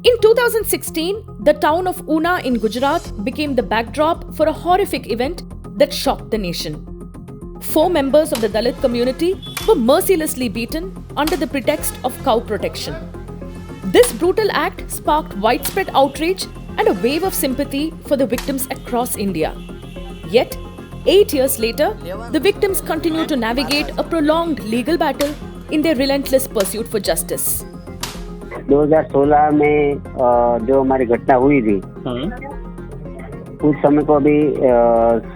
In 2016, the town of Una in Gujarat became the backdrop for a horrific event that shocked the nation. 4 members of the Dalit community were mercilessly beaten under the pretext of cow protection. This brutal act sparked widespread outrage and a wave of sympathy for the victims across India. Yet, 8 years later, the victims continue to navigate a prolonged legal battle in their relentless pursuit for justice. 2016 में जो हमारी घटना हुई थी उस समय को अभी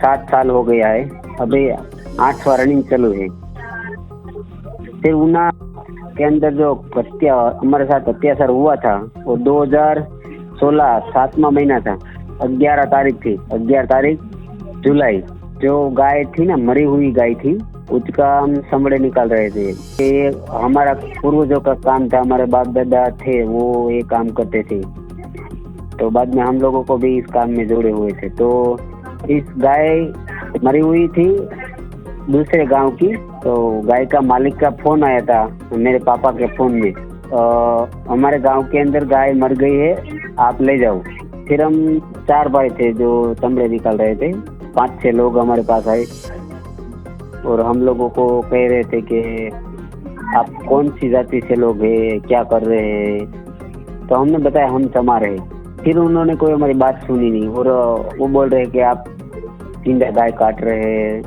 7 साल हो गया है, अभी 8वां रनिंग चालू है। फिर ऊना के अंदर जो हमारे साथ अत्याचार हुआ था वो 2016 7वां महीना था, 11 तारीख थी, 11 तारीख जुलाई। जो गाय थी ना, मरी हुई गाय थी, उसका हम समड़े निकाल रहे थे। ये हमारा पूर्वजों का काम था, हमारे बाप दादा थे वो ये काम करते थे, तो बाद में हम लोगों को भी इस काम में जोड़े हुए थे। तो इस गाय मरी हुई थी दूसरे गांव की, तो गाय का मालिक का फोन आया था मेरे पापा के फोन में, हमारे गांव के अंदर गाय मर गई है, आप ले जाओ। फिर हम 4 भाई थे जो चमड़े निकाल रहे थे, 5-6 लोग हमारे पास आए और हम लोगों को कह रहे थे कि आप कौन सी जाति से लोग हैं, क्या कर रहे हैं। तो हमने बताया हम चमार है। फिर उन्होंने कोई हमारी बात सुनी नहीं और वो बोल रहे कि आप जिंदा गाय काट रहे हैं।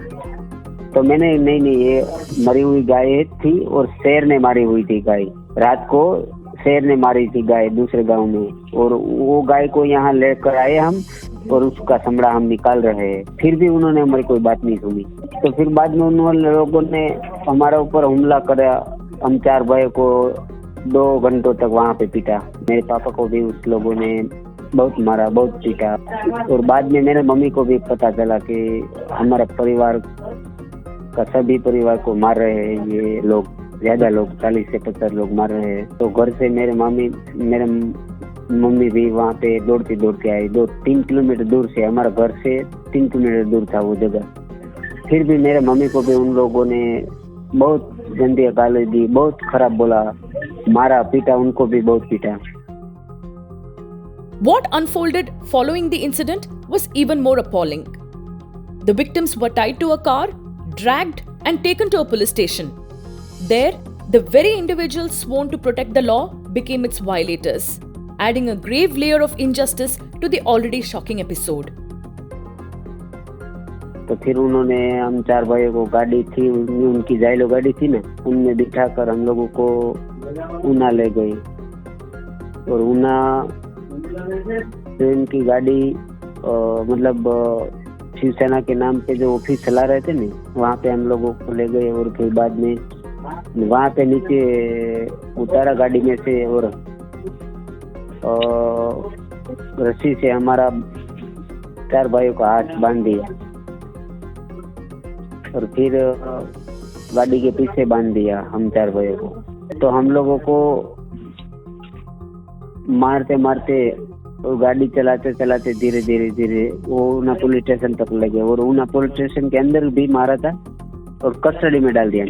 तो मैंने नहीं, ये मरी हुई गाय थी और शेर ने मारी हुई थी गाय। रात को शेर ने मारी थी गाय दूसरे गांव में, और वो गाय को यहाँ लेकर आए हम और उसका समड़ा हम निकाल रहे हैं। फिर भी उन्होंने हमारी कोई बात नहीं सुनी। तो फिर बाद में उन लोगों ने हमारे ऊपर हमला करा। हम 4 भाई को 2 घंटों तक वहाँ पे पीटा। मेरे पापा को भी उस लोगों ने बहुत मारा, बहुत पीटा। और बाद में मेरे मम्मी को भी पता चला कि हमारा परिवार का सभी परिवार को मार रहे हैं ये लोग, ज्यादा लोग, 40 से 50 लोग मार रहे हैं। तो घर से मेरे मम्मी भी वहाँ पे दौड़ते आए। 2-3 किलोमीटर दूर से, हमारा घर से 3 किलोमीटर दूर था वो जगह। फिर भी मेरे मम्मी को भी उन लोगों ने बहुत गंदी गाली दी, बहुत खराब बोला, मारा, पीटा, उनको भी बहुत पीटा। What unfolded following the incident was even more appalling. The victims were tied to a car, dragged and taken to a police station. There, the very individuals sworn to protect the law became its violators, adding a grave layer of injustice to the already shocking episode. तो फिर उन्होंने हम 4 भाइयों को, गाड़ी थी उनकी, Xylo गाड़ी थी ना, उनमें बिठाकर हम लोगों को ऊना ले गई। और ऊना से उनकी गाड़ी मतलब शिवसेना के नाम पे जो ऑफिस चला रहे थे ना, वहाँ पे हम लोगों को ले गए। और फिर बाद में वहाँ पे नीचे उतारा गाड़ी में से और रस्सी से हमारा 4 भाइयों का हाथ बांध दिया और फिर गाड़ी के पीछे बांध दिया हम 4 भाइयों को। तो हम लोगों को मारते मारते और गाड़ी चलाते चलाते धीरे वो ऊना पुलिस स्टेशन तक ले गए। और ऊना पुलिस स्टेशन के अंदर भी मारा था और कस्टडी में डाल दिया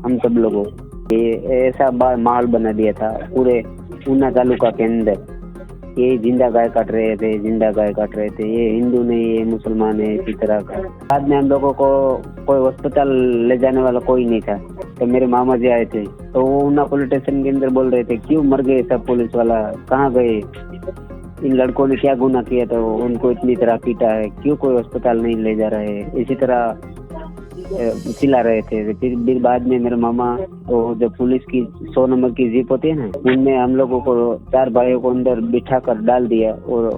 हम सब लोगों को। ये ऐसा माहौल बना दिया था पूरे ऊना तालुका के अंदर। ये जिंदा गाय काट रहे थे, ये हिंदू नहीं, ये मुसलमान है, इसी तरह का। बाद में हम लोगों को कोई अस्पताल ले जाने वाला कोई नहीं था। तो मेरे मामा जी आए थे, तो वो ऊना पुलिस स्टेशन के अंदर बोल रहे थे क्यों मर गए सब पुलिस वाला, कहाँ गए, इन लड़कों ने क्या गुनाह किया था, उनको इतनी तरह पीटा है, क्यों कोई अस्पताल नहीं ले जा रहे हैं, इसी तरह चिल्ला रहे थे। फिर बाद में मेरे मामा, तो जो पुलिस की 100 नंबर की जीप होती है ना, उनमें हम लोगों को 4 भाइयों को अंदर बिठा कर डाल दिया और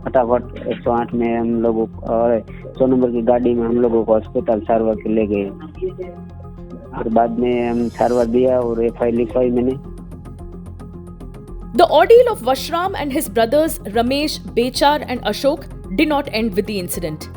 फटाफट 108 में हम लोगों और 100 नंबर की गाड़ी में हम लोगों को अस्पताल सारवार के ले गए। फिर बाद में हम सारवार दिया और FI लिखवाई मैंने। The ordeal of Vashram and his brothers Ramesh, Bechar and Ashok did not end with the incident.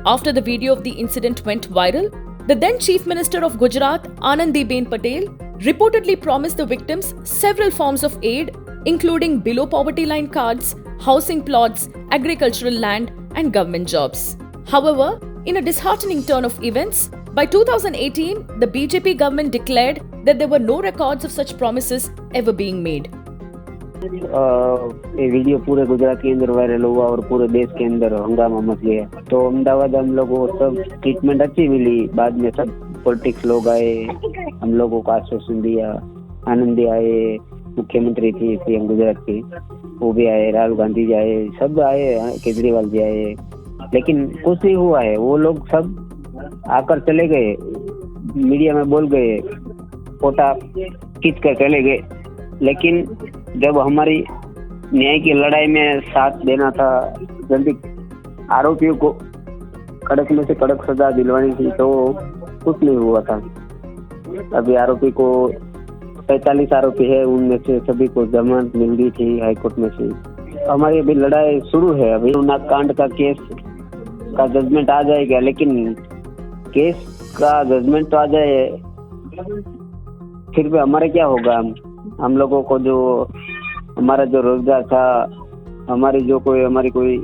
After the video of the incident went viral, the then Chief Minister of Gujarat, Anandiben Patel, reportedly promised the victims several forms of aid, including below poverty line cards, housing plots, agricultural land, and government jobs. However, in a disheartening turn of events, by 2018, the BJP government declared that there were no records of such promises ever being made. ये video पूरे गुजरात के अंदर viral हुआ और पूरे देश के अंदर हंगामा मच गया। तो अहमदाबाद हम लोगों को सब ट्रीटमेंट अच्छी मिली। बाद में सब पॉलिटिक्स लोग आए, हम लोगों को आश्वासन दिया। आनंदी आए, मुख्यमंत्री थी सीएम गुजरात की, वो भी आए, राहुल गांधी जी आए, सब आए, केजरीवाल जी आए, लेकिन कुछ नहीं हुआ है। वो लोग सब आकर चले गए, मीडिया में बोल गए, फोटा खींच कर चले गए। लेकिन जब हमारी न्याय की लड़ाई में साथ देना था, जल्दी आरोपियों को कड़क में से कड़क सजा दिलवानी थी, तो कुछ नहीं हुआ था। अभी आरोपी को 45 आरोपी है, उनमें से सभी को जमानत मिल गई थी हाईकोर्ट में से। हमारी अभी लड़ाई शुरू है। अभी नाग कांड का केस का जजमेंट आ जाएगा, लेकिन केस का जजमेंट तो आ जाए, फिर भी हमारे क्या होगा? हम लोगों को जो हमारा जो रोजगार था, हमारी कोई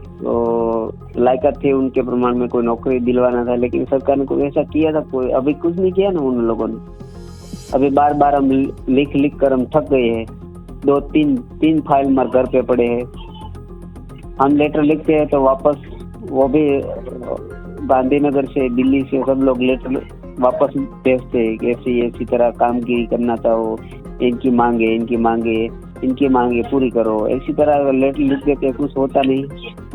लायकात थी, उनके प्रमाण में कोई नौकरी दिलवाना था, लेकिन सरकार ने कोई ऐसा किया था? कोई अभी कुछ नहीं किया ना उन लोगों ने। अभी बार हम लिख कर हम थक गए हैं। 2-3 फाइल हमारे घर पे पड़े हैं। हम लेटर लिखते हैं तो वापस, वो भी गांधीनगर से, दिल्ली से सब लोग लेटर वापस भेजते हैं कि ऐसी तरह कामगिरी करना चाहो, इनकी मांगे पूरी करो। इसी तरह लेटर लिख देते, कुछ होता नहीं।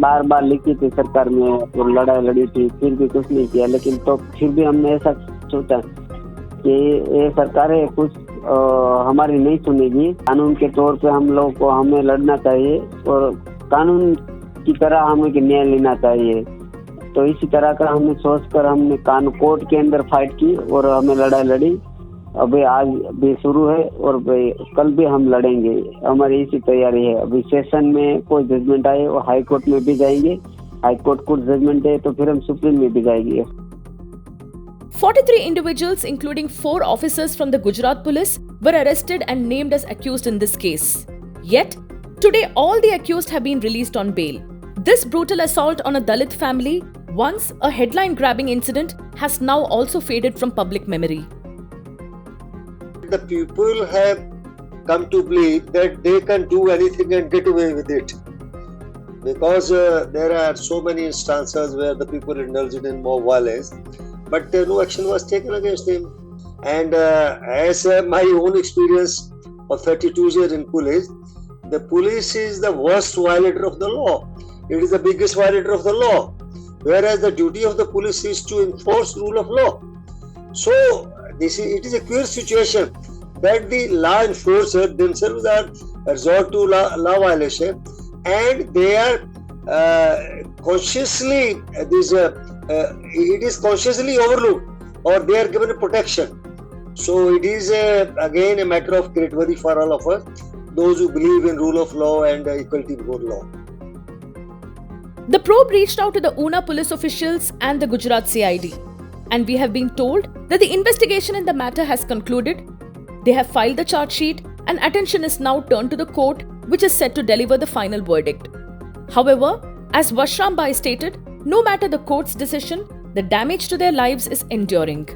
बार लिखी थी सरकार में, तो लड़ाई लड़ी थी, फिर भी कुछ नहीं किया। लेकिन तो फिर भी हमने ऐसा सोचा कि ये सरकार है, कुछ हमारी नहीं सुनेगी। कानून के तौर पे हमें लड़ना चाहिए और कानून की तरह हमें न्याय लेना चाहिए। तो इसी तरह का हमने सोचकर हमने कोर्ट के अंदर फाइट की और हमें लड़ाई लड़ी। अभी आज भी शुरू है और कल भी हम लड़ेंगे। हमारी इसी तैयारी है। अभी सेशन में कोई जजमेंट आए और हाई कोर्ट में भी जाएंगे। हाई कोर्ट को जजमेंट है तो फिर हम सुप्रीम में भी जाएंगे। 43 individuals, including 4 officers from the Gujarat police, were arrested and named as accused in this case. Yet, today all the accused have been released on bail. This brutal assault on a Dalit family, once a headline-grabbing incident, has now also faded from public memory. The people have come to believe that they can do anything and get away with it. Because there are so many instances where the people indulged in more violence, but no action was taken against them. And as my own experience of 32 years in police, the police is the worst violator of the law. It is the biggest violator of the law. Whereas the duty of the police is to enforce rule of law. So it is a clear situation that the law enforcers themselves are resort to law violation, and they are consciously it is consciously overlooked, or they are given a protection. So it is again a matter of great worry for all of us, those who believe in rule of law and equality before law. The probe reached out to the Una police officials and the Gujarat CID, and we have been told that the investigation in the matter has concluded. They have filed the charge sheet, and attention is now turned to the court, which is set to deliver the final verdict. However, as Vashram Bai stated, no matter the court's decision, the damage to their lives is enduring.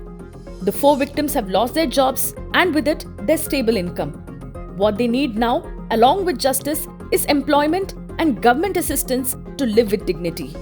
The 4 victims have lost their jobs and with it, their stable income. What they need now, along with justice, is employment and government assistance to live with dignity.